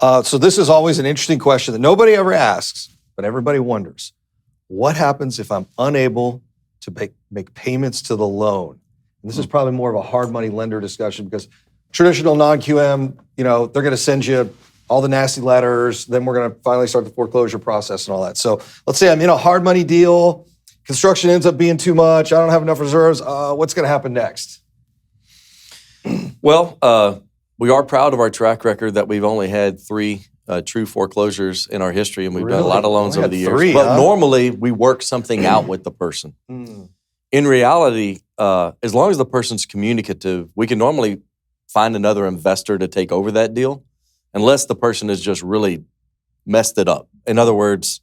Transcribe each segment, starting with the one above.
So this is always an interesting question that nobody ever asks, but everybody wonders. What happens if I'm unable to make payments to the loan? And this is probably more of a hard money lender discussion because traditional non-QM, they're going to send you all the nasty letters. Then we're going to finally start the foreclosure process and all that. So let's say I'm in a hard money deal. Construction ends up being too much. I don't have enough reserves. What's going to happen next? Well, we are proud of our track record that we've only had 3 true foreclosures in our history, and we've done a lot of loans over the years. 3, but normally, we work something out with the person. In reality, as long as the person's communicative, we can normally find another investor to take over that deal, unless the person has just really messed it up. In other words,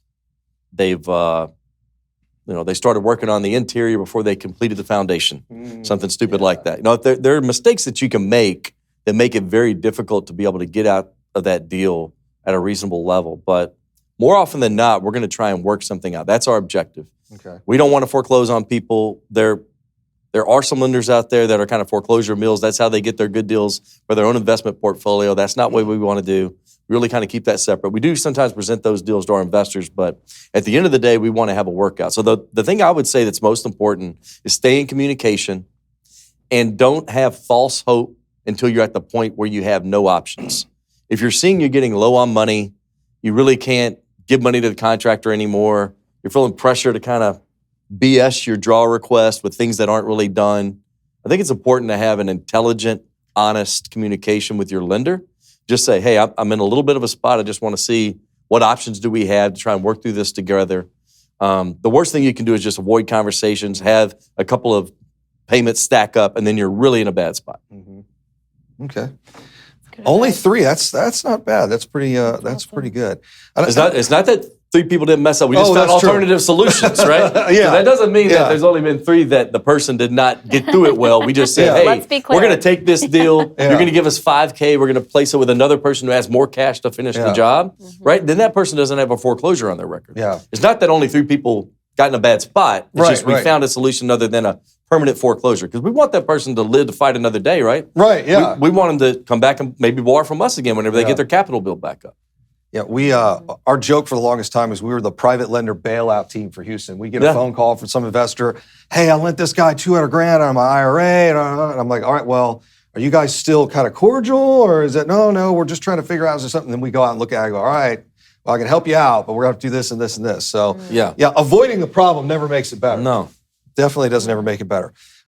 they've they started working on the interior before they completed the foundation, something stupid like that. There are mistakes that you can make that make it very difficult to be able to get out of that deal at a reasonable level. But more often than not, we're going to try and work something out. That's our objective. Okay. We don't want to foreclose on people. There are some lenders out there that are kind of foreclosure mills. That's how they get their good deals for their own investment portfolio. That's not what we want to do. We really kind of keep that separate. We do sometimes present those deals to our investors, but at the end of the day, we want to have a workout. So the thing I would say that's most important is stay in communication and don't have false hope until you're at the point where you have no options. If you're seeing you're getting low on money, you really can't give money to the contractor anymore, you're feeling pressure to kind of BS your draw request with things that aren't really done, I think it's important to have an intelligent, honest communication with your lender. Just say, hey, I'm in a little bit of a spot. I just want to see what options do we have to try and work through this together. The worst thing you can do is just avoid conversations, have a couple of payments stack up, and then you're really in a bad spot. Okay. Only 3. That's not bad. That's pretty good. It's not that 3 people didn't mess up. We just found alternative solutions, right? Yeah. So that doesn't mean that there's only been 3 that the person did not get through it well. We just said, hey, we're going to take this deal. You're going to give us $5K. We're going to place it with another person who has more cash to finish the job, right? Then that person doesn't have a foreclosure on their record. Yeah. It's not that only 3 people got in a bad spot. It's just we found a solution other than a permanent foreclosure, because we want that person to live to fight another day, right? Right, yeah. We want them to come back and maybe borrow from us again whenever they get their capital built back up. Yeah, we our joke for the longest time is we were the private lender bailout team for Houston. We get a phone call from some investor, hey, I lent this guy $200,000 on my IRA, and I'm like, all right, well, are you guys still kind of cordial, or is it, no, we're just trying to figure out is there something, then we go out and look at it and go, all right, well, I can help you out, but we're going to have to do this and this and this. So, yeah, avoiding the problem never makes it better. No. Definitely doesn't ever make it better.